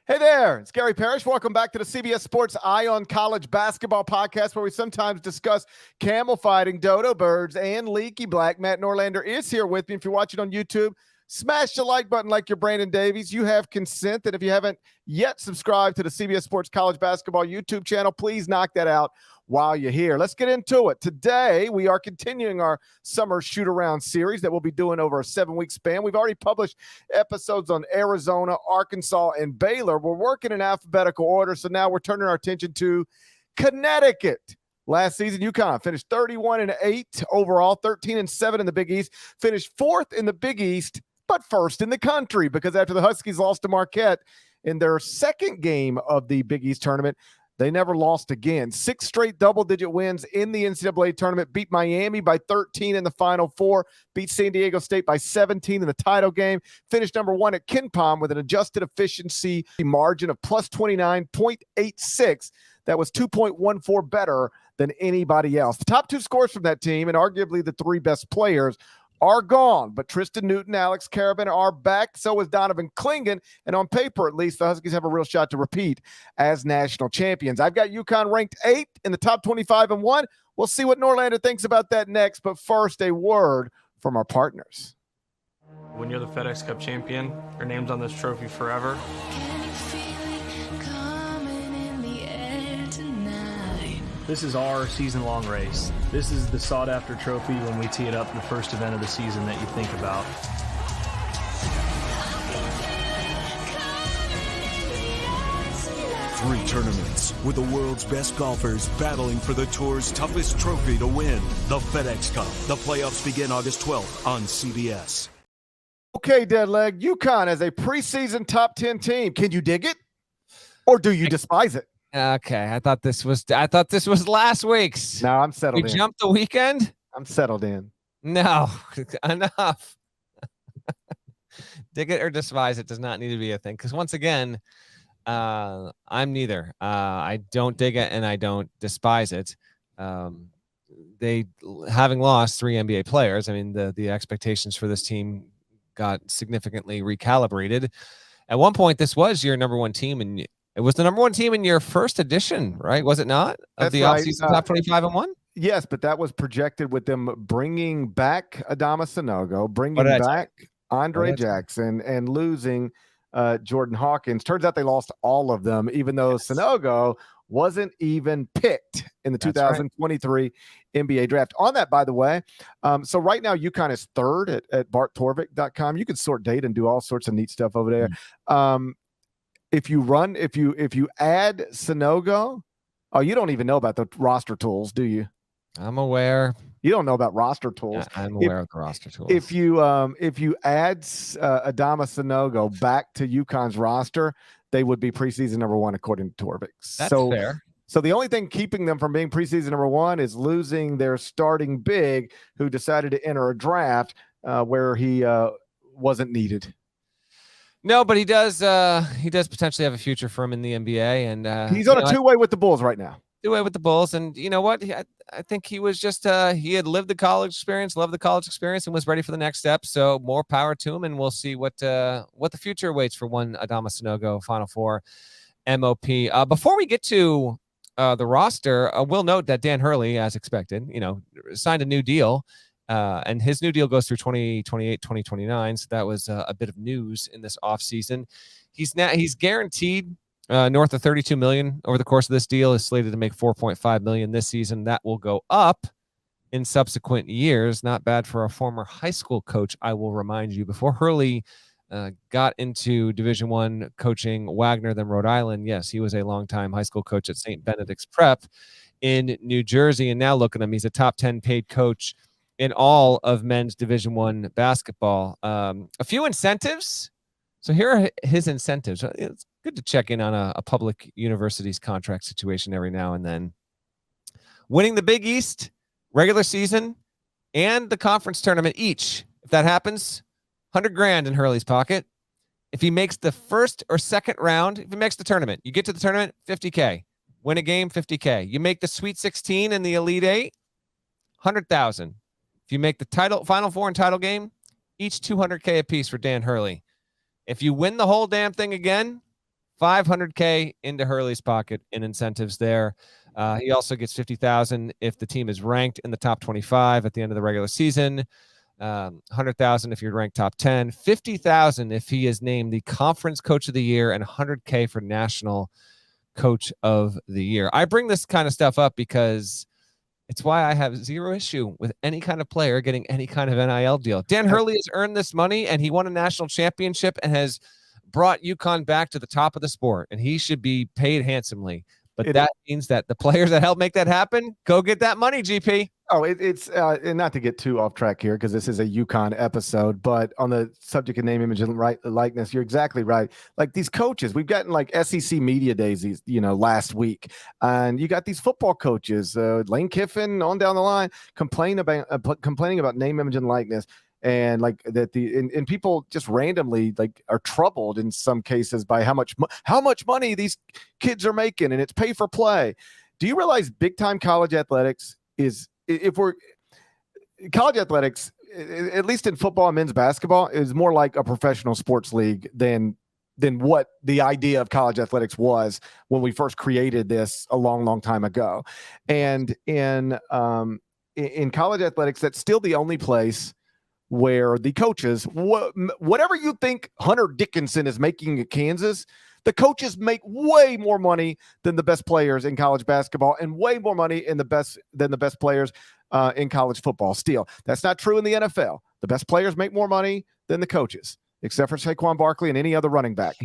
Hey there, it's Gary Parrish. Welcome back to the CBS Sports Eye on College Basketball podcast, where we sometimes discuss camel fighting, dodo birds, and leaky black. Matt Norlander is here with me. If you're watching on YouTube, smash the like button like you're Brandon Davies. You have consent. And if you haven't yet subscribed to the CBS Sports College Basketball YouTube channel, please knock that out while you're here. Let's get into it. Today, we are continuing our Summer Shootaround series that we'll be doing over a 7-week span. We've already published episodes on Arizona, Arkansas, and Baylor. We're working in alphabetical order, so now we're turning our attention to Connecticut. Last season, UConn finished 31-8 overall, 13-7 in the Big East, finished 4th in the Big East, but first in the country, because after the Huskies lost to Marquette in their second game of the Big East tournament, they never lost again. 6 straight double-digit wins in the NCAA tournament, beat Miami by 13 in the Final Four, beat San Diego State by 17 in the title game, finished number 1 at KenPom with an adjusted efficiency margin of plus 29.86. That was 2.14 better than anybody else. The top 2 scores from that team, and arguably the 3 best players, are gone, but Tristan Newton, Alex Karabin are back. So is Donovan Clingan, and on paper, at least, the Huskies have a real shot to repeat as national champions. I've got UConn ranked 8 in the top 25 and 1. We'll see what Norlander thinks about that next, but first, a word from our partners. When you're the FedEx Cup champion, your name's on this trophy forever. This is our season-long race. This is the sought-after trophy when we tee it up, the first event of the season that you think about. Three tournaments with the world's best golfers battling for the tour's toughest trophy to win, the FedEx Cup. The playoffs begin August 12th on CBS. Okay, Deadleg, UConn as a preseason top 10 team. Can you dig it, or do you despise it? Okay, I thought this was last week's. No, I'm settled in. We jumped the weekend? I'm settled in. No, enough. Dig it or despise it does not need to be a thing. Because once again, I'm neither. I don't dig it and I don't despise it. They, having lost 3 NBA players, I mean, the expectations for this team got significantly recalibrated. At one point, this was your number 1 team, and it was the number 1 team in your first edition, right? Was it not? Of the offseason top 25 and 1? Yes, but that was projected with them bringing back Adama Sanogo, bringing back Andre Jackson, and losing Jordan Hawkins. Turns out they lost all of them, even though Sanogo wasn't even picked in the 2023 NBA draft. On that, by the way, so right now UConn is 3rd at barttorvik.com. You can sort data and do all sorts of neat stuff over there. If you add Sanogo, you don't even know about the roster tools, do you? I'm aware. You don't know about roster tools. Yeah, I'm aware of the roster tools. If you add Adama Sanogo back to UConn's roster, they would be preseason number 1 according to Torvik. That's fair. So the only thing keeping them from being preseason number 1 is losing their starting big, who decided to enter a draft where he wasn't needed. No, but he does potentially have a future for him in the NBA, and he's on a 2-way with the Bulls right now. 2-way with the Bulls, and you know what? I think he was just he had lived the college experience, loved the college experience, and was ready for the next step. So more power to him, and we'll see what the future awaits for one Adama Sanogo Final Four MOP. Before we get to the roster, we'll note that Dan Hurley, as expected, signed a new deal. And his new deal goes through 2028, 2029. So that was a bit of news in this offseason. He's guaranteed north of $32 million over the course of this deal. Is slated to make $4.5 million this season. That will go up in subsequent years. Not bad for a former high school coach, I will remind you. Before Hurley got into Division I coaching Wagner, then Rhode Island, yes, he was a longtime high school coach at St. Benedict's Prep in New Jersey. And now look at him. He's a top 10 paid coach in all of men's Division I basketball. A few incentives. So here are his incentives. It's good to check in on a public university's contract situation every now and then. Winning the Big East, regular season, and the conference tournament each. If that happens, $100,000 in Hurley's pocket. If he makes the first or second round, if he makes the tournament, you get to the tournament, $50K. Win a game, $50K. You make the Sweet 16 and the Elite 8, $100,000. If you make the Final Four and title game, each $200K apiece for Dan Hurley. If you win the whole damn thing again, $500K into Hurley's pocket in incentives there. He also gets $50,000 if the team is ranked in the top 25 at the end of the regular season. $100,000 if you're ranked top 10. $50,000 if he is named the conference coach of the year, and $100K for national coach of the year. I bring this kind of stuff up because it's why I have zero issue with any kind of player getting any kind of NIL deal. Dan Hurley has earned this money, and he won a national championship and has brought UConn back to the top of the sport, and he should be paid handsomely. But that means that the players that help make that happen, go get that money, GP. Oh, it's and not to get too off track here because this is a UConn episode, but on the subject of name, image, and likeness, you're exactly right. Like these coaches, we've gotten like SEC media days, last week, and you got these football coaches, Lane Kiffin, on down the line, complaining about name, image, and likeness. And like that, and people just randomly like are troubled in some cases by how much money these kids are making, and it's pay for play. Do you realize big time college athletics is, college athletics, at least in football and men's basketball, is more like a professional sports league than what the idea of college athletics was when we first created this a long time ago. And in college athletics, that's still the only place where the coaches, whatever you think Hunter Dickinson is making at Kansas, the coaches make way more money than the best players in college basketball, and way more money than the best players in college football. Still, that's not true in the NFL. The best players make more money than the coaches, except for Saquon Barkley and any other running back.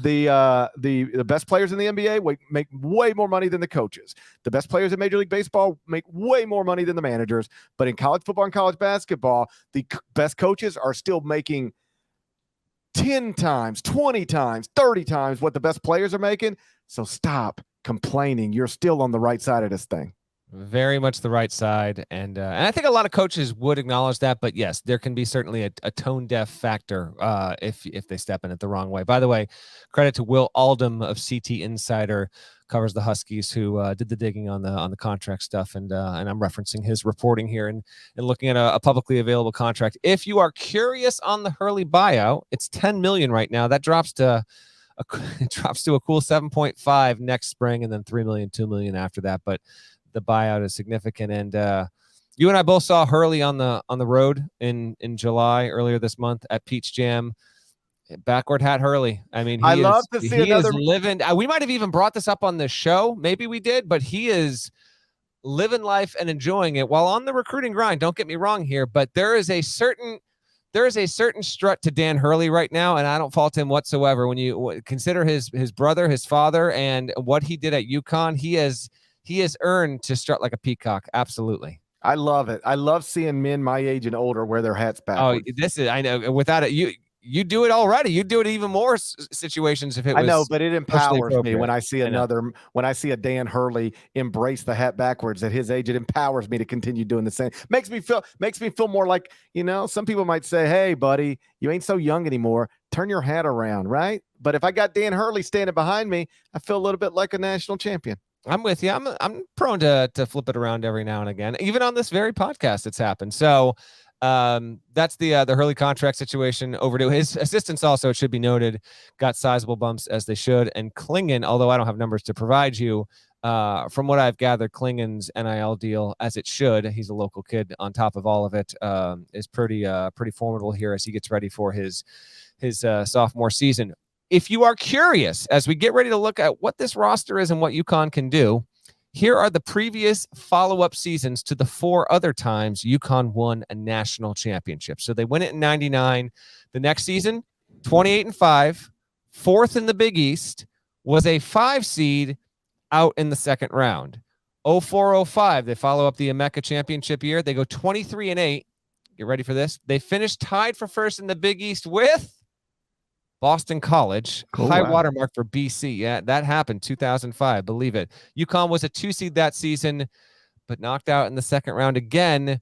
The best players in the NBA make way more money than the coaches. The best players in Major League Baseball make way more money than the managers. But in college football and college basketball, the best coaches are still making 10 times, 20 times, 30 times what the best players are making. So stop complaining. You're still on the right side of this thing. Very much the right side. And I think a lot of coaches would acknowledge that, but yes, there can be certainly a tone deaf factor if they step in it the wrong way. By the way, credit to Will Aldham of CT Insider, covers the Huskies, who did the digging on the contract stuff. And I'm referencing his reporting here and looking at a publicly available contract. If you are curious on the Hurley buyout, it's $10 million right now. That drops to a cool 7.5 next spring, and then $3 million, $2 million after that. But the buyout is significant. And you and I both saw Hurley on the road in July earlier this month at Peach Jam. Backward hat Hurley. I mean, I love to see another living. We might have even brought this up on the show. Maybe we did, but he is living life and enjoying it while on the recruiting grind. Don't get me wrong here, but there is a certain strut to Dan Hurley right now, and I don't fault him whatsoever. When you consider his brother, his father, and what he did at UConn, he has earned to strut like a peacock. Absolutely. I love it. I love seeing men my age and older wear their hats backwards. Oh, I know. Without it, you do it already. You do it even more situations if it was. I know, but it empowers me when I see when I see a Dan Hurley embrace the hat backwards at his age. It empowers me to continue doing the same. Makes me feel more like, some people might say, hey, buddy, you ain't so young anymore. Turn your hat around, right? But if I got Dan Hurley standing behind me, I feel a little bit like a national champion. I'm with you. I'm prone to flip it around every now and again. Even on this very podcast, it's happened. So that's the Hurley contract situation overdue. His assistants also, it should be noted, got sizable bumps, as they should. And Klingon, although I don't have numbers to provide you, from what I've gathered, Klingon's NIL deal, as it should, he's a local kid on top of all of it, is pretty formidable here as he gets ready for his sophomore season. If you are curious, as we get ready to look at what this roster is and what UConn can do, here are the previous follow-up seasons to the 4 other times UConn won a national championship. So they win it in 99. The next season, 28-5, 4th in the Big East, was a 5 seed out in the second round. 04-05, they follow up the Emeka championship year. They go 23-8. Get ready for this. They finished tied for first in the Big East with Boston College. High watermark for BC. Yeah, that happened 2005. Believe it. UConn was a 2 seed that season, but knocked out in the second round again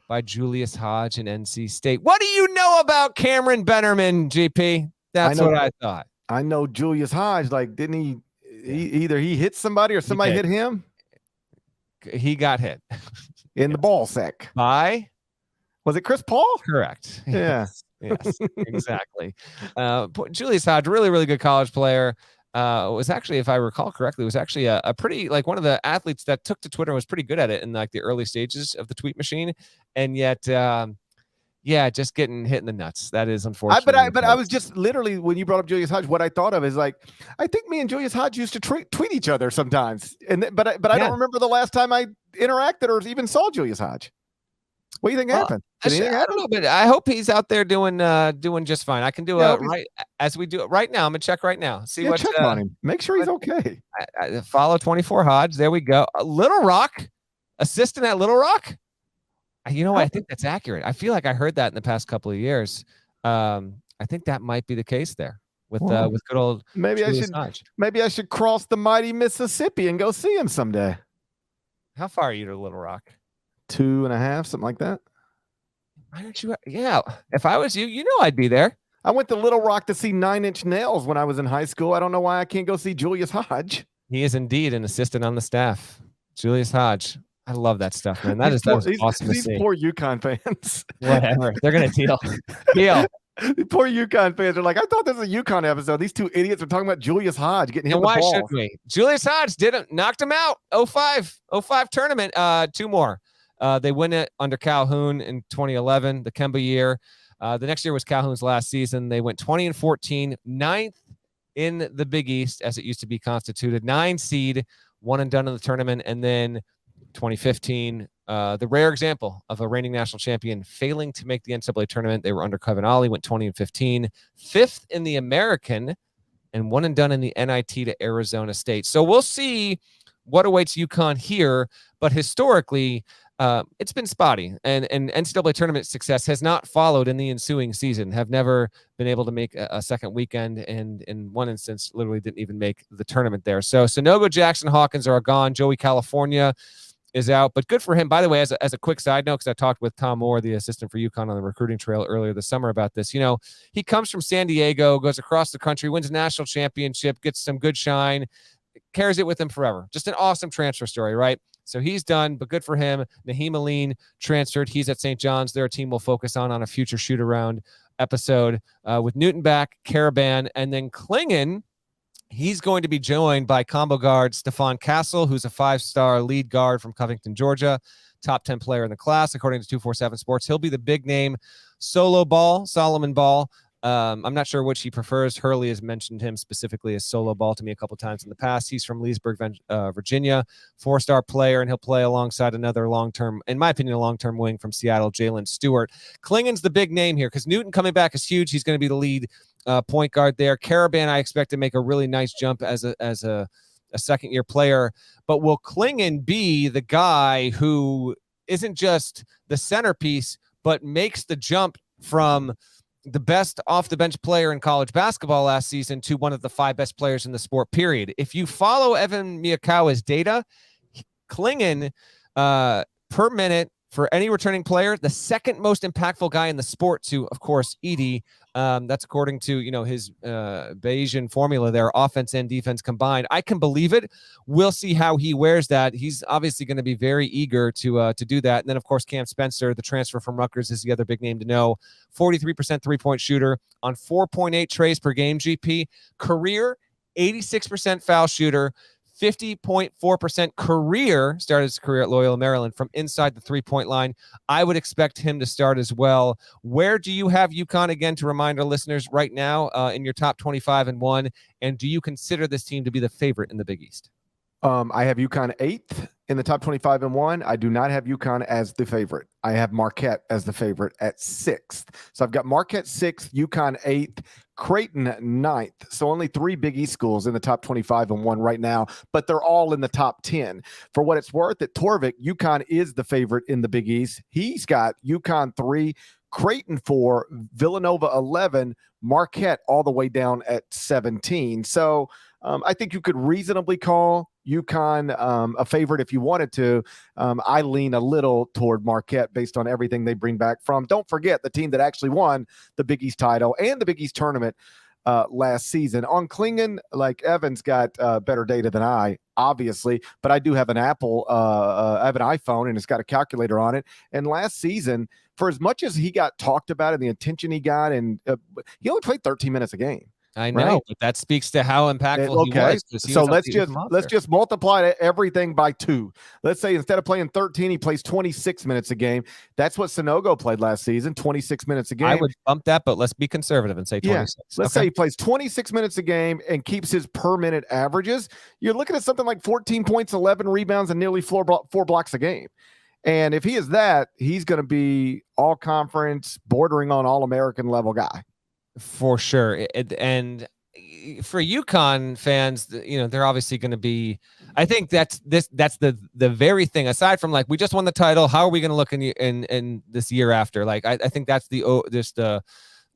by Julius Hodge and NC State. What do you know about Cameron Bennerman, GP? That's what I thought. I know Julius Hodge. Like, didn't he? Either he hit somebody or somebody hit him. He got hit in the ball sack. By? Was it Chris Paul? Correct. Yeah. Yes, exactly. Julius Hodge, really, really good college player. was actually, if I recall correctly, was actually a pretty, like, one of the athletes that took to Twitter and was pretty good at it in like the early stages of the tweet machine. And yet, yeah, just getting hit in the nuts. That is unfortunate. But I was just literally, when you brought up Julius Hodge, what I thought of is like, I think me and Julius Hodge used to tweet each other sometimes. But I don't remember the last time I interacted or even saw Julius Hodge. What do you think happened? I don't know, but I hope he's out there doing just fine. I can do right as we do it right now. I'm gonna check right now. See what check on him. Make sure he's okay. I follow 24 Hodge. There we go. Little Rock, assistant at Little Rock. You know what? I think that's accurate. I feel like I heard that in the past couple of years. I think that might be the case there with good old. Maybe Hodge. I should cross the mighty Mississippi and go see him someday. How far are you to Little Rock? 2.5, something like that. Why don't you? Yeah, if I was you, I'd be there. I went to Little Rock to see 9 Inch Nails when I was in high school. I don't know why I can't go see Julius Hodge. He is indeed an assistant on the staff. Julius Hodge. I love that stuff, man. That is awesome to see. These poor UConn fans. Whatever. They're going to deal. The poor UConn fans are like, I thought this was a UConn episode. These two idiots are talking about Julius Hodge getting hit with the ball. Why should we? Julius Hodge knocked him out. 05 tournament. 2 more. They win it under Calhoun in 2011, the Kemba year. The next year was Calhoun's last season. They went 20-14, 9th in the Big East, as it used to be constituted, 9 seed, 1 and done in the tournament. And then 2015, the rare example of a reigning national champion failing to make the NCAA tournament. They were under Kevin Ollie, went 20-15, 5th in the American, and 1 and done in the NIT to Arizona State. So we'll see what awaits UConn here, but historically, it's been spotty, and NCAA tournament success has not followed in the ensuing season, have never been able to make a second weekend, and in one instance, literally didn't even make the tournament there. So Sanogo, Jackson, Hawkins are gone. Joey California is out, but good for him. By the way, as a quick side note, because I talked with Tom Moore, the assistant for UConn on the recruiting trail earlier this summer about this. He comes from San Diego, goes across the country, wins a national championship, gets some good shine, carries it with him forever. Just an awesome transfer story, right? So he's done, but good for him. Naheem Aline transferred. He's at St. John's. Their team will focus on a future shoot-around episode with Newton back, Caravan, and then Klingon. He's going to be joined by combo guard Stephon Castle, who's a 5-star lead guard from Covington, Georgia, top 10 player in the class, according to 247 Sports. He'll be the big name solo ball, Solomon Ball. I'm not sure which he prefers. Hurley has mentioned him specifically as solo ball to me a couple times in the past. He's from Leesburg, Virginia, 4-star player, and he'll play alongside another long-term, in my opinion, a long-term wing from Seattle, Jalen Stewart. Klingon's the big name here because Newton coming back is huge. He's going to be the lead point guard there. Caravan, I expect to make a really nice jump as a second-year player. But will Klingon be the guy who isn't just the centerpiece, but makes the jump from the best off-the-bench player in college basketball last season to one of the 5 best players in the sport, period? If you follow Evan Miyakawa's data, Klingon per minute for any returning player, the second most impactful guy in the sport to, of course, Edey. That's according to, his Bayesian formula there, offense and defense combined. I can believe it. We'll see how he wears that. He's obviously going to be very eager to do that. And then, of course, Cam Spencer, the transfer from Rutgers, is the other big name to know. 43% three-point shooter on 4.8 trays per game, GP. Career, 86% foul shooter. 50.4% career, started his career at Loyola Maryland from inside the 3-point line. I would expect him to start as well. Where do you have UConn, again, to remind our listeners right now, in your top 25 and 1? And do you consider this team to be the favorite in the Big East? I have UConn 8th in the top 25 and 1. I do not have UConn as the favorite. I have Marquette as the favorite at 6th. So I've got Marquette 6th, UConn 8th, Creighton 9th. So only 3 Big East schools in the top 25 and 1 right now, but they're all in the top 10. For what it's worth, at Torvik, UConn is the favorite in the Big East. He's got UConn 3, Creighton 4, Villanova 11, Marquette all the way down at 17. So I think you could reasonably call UConn a favorite if you wanted to. I lean a little toward Marquette based on everything they bring back from, don't forget, the team that actually won the Big East title and the Big East tournament last season. On Klingon, like, Evan's got better data than I, obviously, but I do have an Apple, I have an iPhone, and it's got a calculator on it. And last season, for as much as he got talked about and the attention he got, and he only played 13 minutes a game. I know, right? but that speaks to how impactful he Okay, was. 'Cause he so was a let's monster. just multiply everything by 2. Let's say instead of playing 13, he plays 26 minutes a game. That's what Sonogo played last season, 26 minutes a game. I would bump that, but let's be conservative and say 26. Let's say he plays 26 minutes a game and keeps his per minute averages. You're looking at something like 14 points, 11 rebounds, and nearly 4 blocks a game. And if he is that, he's going to be all conference, bordering on all American level guy. For sure. And for UConn fans, they're obviously going to be, I think that's the very thing, aside from like, we just won the title. How are we going to look in this year after? Like, I think that's just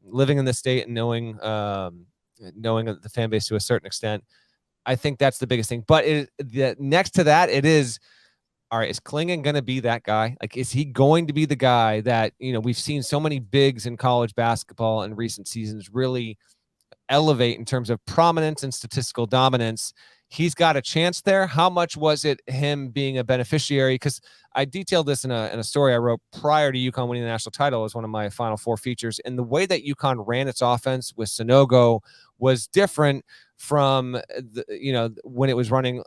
living in the state and knowing the fan base to a certain extent. I think that's the biggest thing. But next to that, it is, all right, is Clingan going to be that guy? Like, is he going to be the guy that, we've seen so many bigs in college basketball in recent seasons really elevate in terms of prominence and statistical dominance? He's got a chance there. How much was it him being a beneficiary? Because I detailed this in a story I wrote prior to UConn winning the national title as one of my Final Four features. And the way that UConn ran its offense with Sonogo was different from when it was running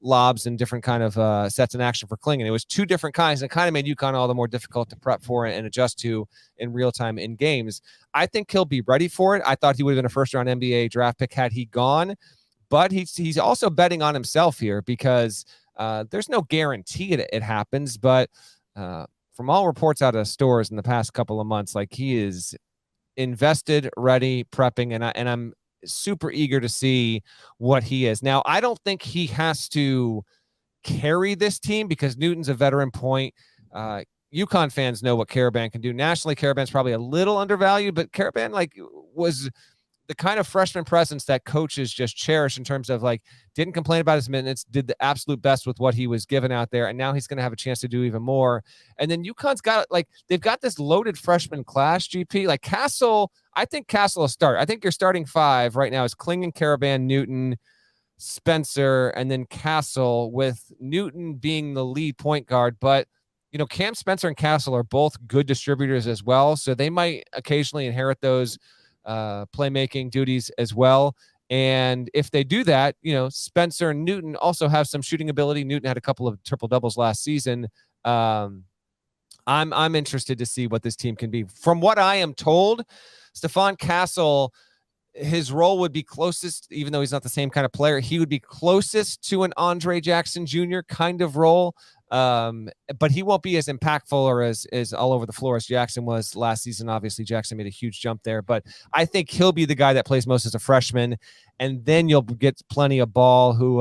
lobs and different kind of sets in action for Clingan. It was 2 different kinds, and it kind of made UConn all the more difficult to prep for and adjust to in real time in games. I think he'll be ready for it. I thought he would have been a first-round NBA draft pick had he gone, but he's also betting on himself here because there's no guarantee it happens. But from all reports out of stores in the past couple of months, like, he is invested, ready, prepping, and I'm super eager to see what he is. Now, I don't think he has to carry this team because Newton's a veteran point. UConn fans know what Karaban can do. Nationally, Karaban's probably a little undervalued, but Karaban was the kind of freshman presence that coaches just cherish in terms of didn't complain about his minutes, did the absolute best with what he was given out there. And now he's going to have a chance to do even more. And then UConn's got they've got this loaded freshman class, GP, Castle. I think Castle will start. I think your starting 5 right now is Clingan, Karaban, Newton, Spencer, and then Castle, with Newton being the lead point guard. But, Cam Spencer and Castle are both good distributors as well. So they might occasionally inherit those playmaking duties as well. And if they do that, Spencer and Newton also have some shooting ability. Newton had a couple of triple doubles last season. I'm interested to see what this team can be. From what I am told, Stephon Castle, his role would be closest, even though he's not the same kind of player, he would be closest to an Andre Jackson Jr. kind of role. But he won't be as impactful or as all over the floor as Jackson was last season. Obviously, Jackson made a huge jump there, but I think he'll be the guy that plays most as a freshman. And then you'll get plenty of Ball who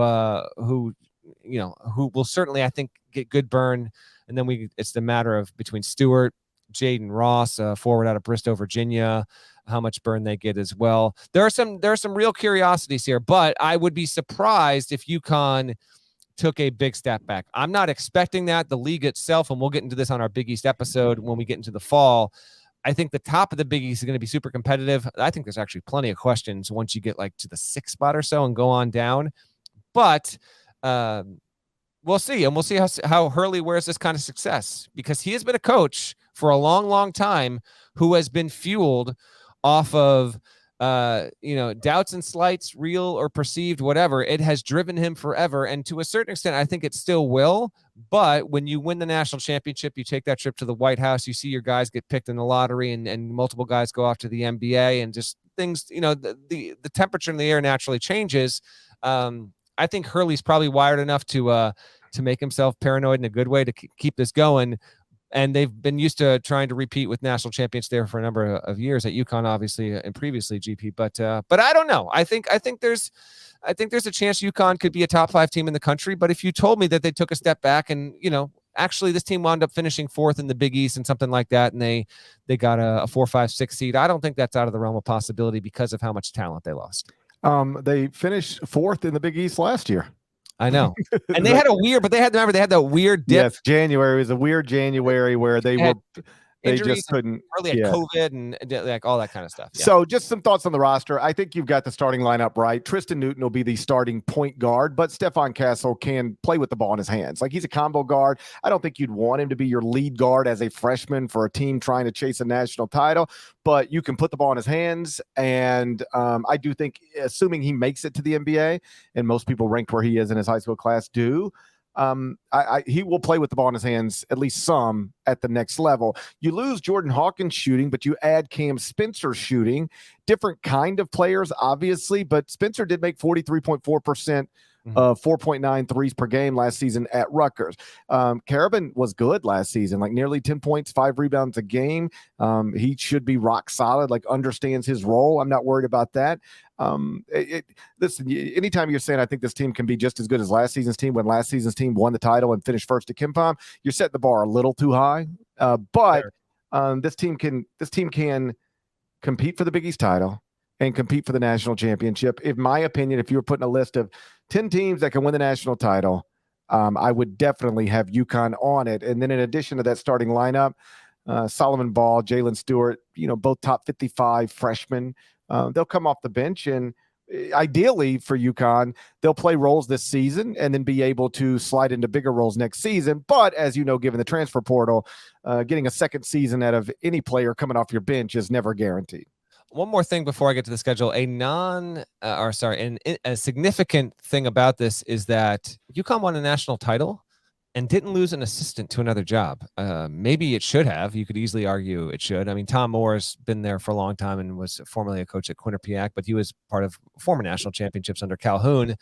will certainly, I think, get good burn. And then it's the matter of between Stewart, Jaden Ross, forward out of Bristow, Virginia, how much burn they get as well. There are some real curiosities here, but I would be surprised if UConn took a big step back. I'm not expecting that. The league itself, and we'll get into this on our Big East episode when we get into the fall, I think the top of the Big East is going to be super competitive. I think there's actually plenty of questions once you get to the 6th spot or so and go on down. But we'll see. And we'll see how Hurley wears this kind of success, because he has been a coach for a long, long time who has been fueled off of doubts and slights, real or perceived, whatever. It has driven him forever. And to a certain extent, I think it still will. But when you win the national championship, you take that trip to the White House, you see your guys get picked in the lottery and multiple guys go off to the NBA, and just things, the temperature in the air naturally changes. I think Hurley's probably wired enough to make himself paranoid in a good way to keep this going. And they've been used to trying to repeat with national champions there for a number of years at UConn, obviously, and previously GP. But I don't know. I think there's a chance UConn could be a top 5 team in the country. But if you told me that they took a step back and, actually this team wound up finishing 4th in the Big East and something like that, and they got a 4, 5, 6 seed, I don't think that's out of the realm of possibility because of how much talent they lost. They finished 4th in the Big East last year. I know. And they had that weird dip. Yes, January was a weird January where they were They injuries, just couldn't. Hurley had COVID and like all that kind of stuff. Yeah. So just some thoughts on the roster. I think you've got the starting lineup right. Tristan Newton will be the starting point guard, but Stephon Castle can play with the ball in his hands. Like, he's a combo guard. I don't think you'd want him to be your lead guard as a freshman for a team trying to chase a national title, but you can put the ball in his hands. And I do think, assuming he makes it to the NBA, and most people ranked where he is in his high school class do, he will play with the ball in his hands, at least some, at the next level. You lose Jordan Hawkins shooting, but you add Cam Spencer shooting. Different kind of players, obviously, but Spencer did make 43.4%. 4.9 threes per game last season at Rutgers. Carabin was good last season, like nearly 10 points, 5 rebounds a game. He should be rock solid, like understands his role. I'm not worried about that. Listen, anytime you're saying I think this team can be just as good as last season's team, when last season's team won the title and finished first at KenPom, you're setting the bar a little too high. But this team can compete for the Big East title and compete for the national championship. In my opinion, if you were putting a list of 10 teams that can win the national title, I would definitely have UConn on it. And then in addition to that starting lineup, Solomon Ball, Jalen Stewart, both top 55 freshmen, they'll come off the bench, and ideally for UConn, they'll play roles this season and then be able to slide into bigger roles next season. But as you know, given the transfer portal, getting a second season out of any player coming off your bench is never guaranteed. One more thing before I get to the schedule. A significant thing about this is that UConn won a national title and didn't lose an assistant to another job. Maybe it should have. You could easily argue it should. I mean, Tom Moore's been there for a long time and was formerly a coach at Quinnipiac, but he was part of former national championships under Calhoun.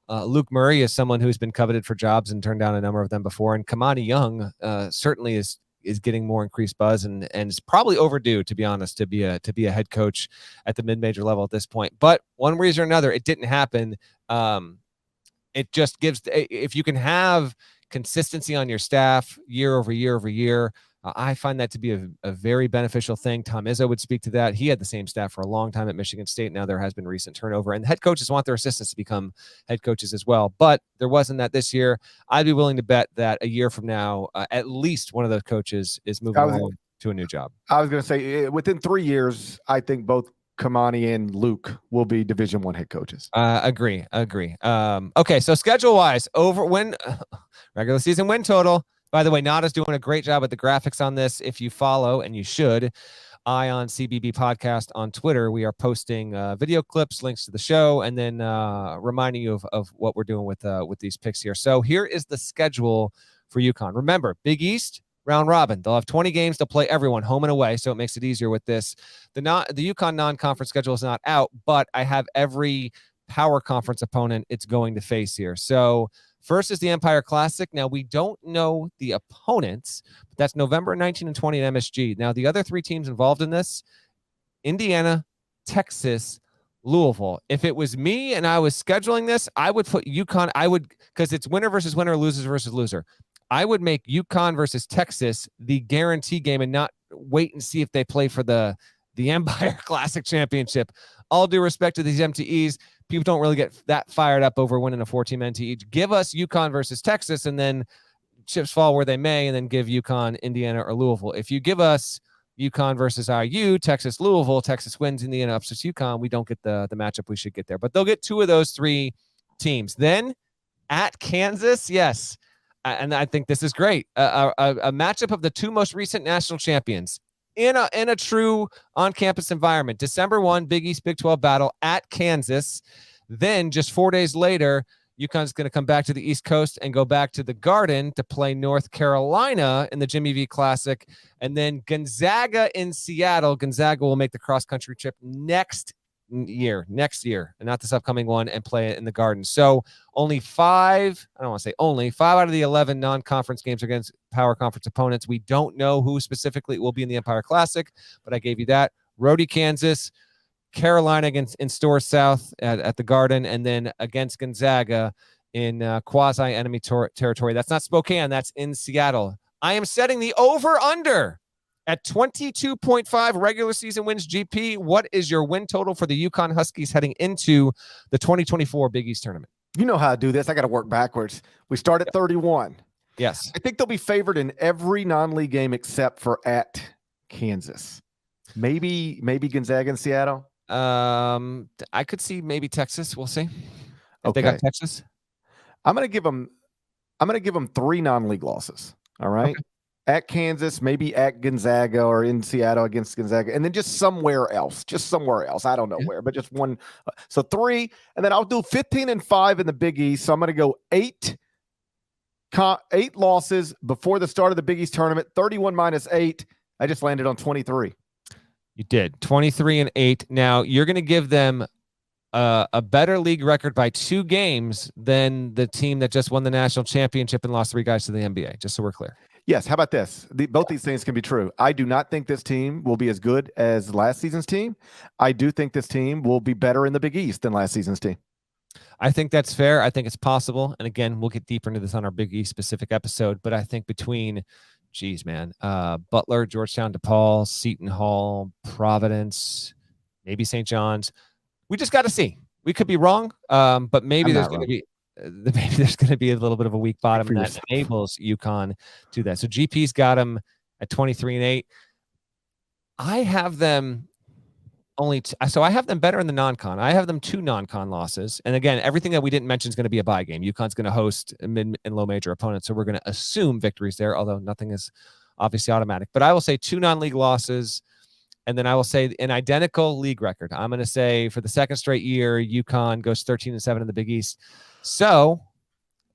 Luke Murray is someone who's been coveted for jobs and turned down a number of them before. And Kamani Young certainly is getting more increased buzz and is probably overdue, to be honest, to be a head coach at the mid-major level at this point. But one reason or another, it didn't happen. It just gives, if you can have consistency on your staff year over year over year, I find that to be a very beneficial thing. Tom Izzo would speak to that. He had the same staff for a long time at Michigan State. Now there has been recent turnover, and head coaches want their assistants to become head coaches as well. But there wasn't that this year. I'd be willing to bet that a year from now, at least one of those coaches is moving on to a new job. I was going to say, within 3 years, I think both Kamani and Luke will be Division I head coaches. Agree. Okay, so schedule-wise, regular season win total. By the way, Nada's doing a great job with the graphics on this. If you follow, and you should, Ion CBB Podcast on Twitter, we are posting video clips, links to the show, and then reminding you of what we're doing with these picks here. So here is the schedule for UConn. Remember, Big East, round robin. They'll have 20 games. They'll play everyone home and away, so it makes it easier with this. The UConn non-conference schedule is not out, but I have every power conference opponent it's going to face here. So first is the Empire Classic. Now, we don't know the opponents, but that's November 19 and 20 at MSG. Now, the other 3 teams involved in this, Indiana, Texas, Louisville. If it was me and I was scheduling this, I would put UConn, because it's winner versus winner, losers versus loser. I would make UConn versus Texas the guarantee game and not wait and see if they play for the Empire Classic Championship. All due respect to these MTEs, people don't really get that fired up over winning a 4-team NTE. Give us UConn versus Texas, and then chips fall where they may, and then give UConn, Indiana, or Louisville. If you give us UConn versus IU, Texas, Louisville, Texas wins, Indiana upsets UConn, we don't get the matchup we should get there. But they'll get 2 of those 3 teams. Then at Kansas, yes, and I think this is great. A matchup of the 2 most recent national champions in a true on-campus environment. December 1, Big East Big 12 battle at Kansas. Then just 4 days later, UConn's going to come back to the East Coast and go back to the Garden to play North Carolina in the Jimmy V Classic. And then Gonzaga in Seattle. Gonzaga will make the cross-country trip next year, and not this upcoming one, and play it in the Garden. So only 5 out of the 11 non-conference games against power conference opponents. We don't know who specifically will be in the Empire Classic, but I gave you that. Rhody, Kansas, Carolina against in Storrs South at the Garden, and then against Gonzaga in quasi-enemy territory. That's not Spokane. That's in Seattle. I am setting the over-under at 22.5 regular season wins. GP, what is your win total for the UConn Huskies heading into the 2024 Big East tournament? You know how to do this. I got to work backwards. We start at 31. Yes. I think they'll be favored in every non-league game except for at Kansas. Maybe Gonzaga and Seattle. I could see maybe Texas. We'll see if they got Texas. I'm gonna give them 3 non-league losses. All right. Okay. At Kansas, maybe at Gonzaga, or in Seattle against Gonzaga, and then just somewhere else. I don't know where, but just one. So 3, and then I'll do 15-5 in the Big East. So I'm going to go 8 losses before the start of the Big East tournament. 31 minus 8. I just landed on 23. You did 23-8. Now you're going to give them a better league record by 2 games than the team that just won the national championship and lost 3 guys to the NBA. Just so we're clear. Yes. How about this? Both these things can be true. I do not think this team will be as good as last season's team. I do think this team will be better in the Big East than last season's team. I think that's fair. I think it's possible. And again, we'll get deeper into this on our Big East specific episode. But I think between, Butler, Georgetown, DePaul, Seton Hall, Providence, maybe St. John's, we just got to see. We could be wrong, but maybe there's going to be. Maybe there's going to be a little bit of a weak bottom that enables UConn to that. So GP's got them at 23-8. I have them so I have them better in the non-con. I have them 2 non-con losses. And again, everything that we didn't mention is going to be a bye game. UConn's going to host mid and low major opponents. So we're going to assume victories there, although nothing is obviously automatic. But I will say 2 non-league losses. And then I will say an identical league record. I'm going to say for the second straight year, UConn goes 13-7 in the Big East. So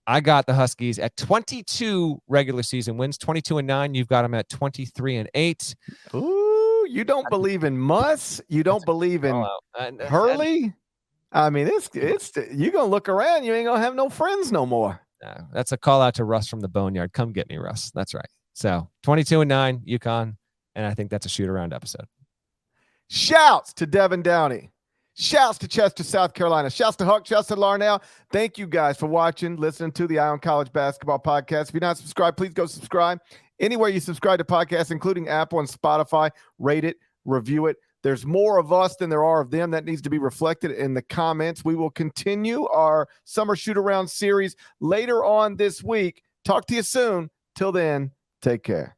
I got the Huskies at 22 regular season wins, 22-9. You've got them at 23-8. Ooh, you don't believe in Muss? You don't believe in Hurley? I mean, it's you're gonna look around. You ain't gonna have no friends no more. That's a call out to Russ from the Boneyard. Come get me, Russ. That's right. So 22-9, UConn, and I think that's a shoot around episode. Shouts to Devin Downey. Shouts to Chester, South Carolina. Shouts to Huck, shouts to Larnell. Thank you guys for watching, listening to the Eye on College Basketball Podcast. If you're not subscribed, please go subscribe. Anywhere you subscribe to podcasts, including Apple and Spotify, rate it, review it. There's more of us than there are of them. That needs to be reflected in the comments. We will continue our Summer Shootaround series later on this week. Talk to you soon. Till then, take care.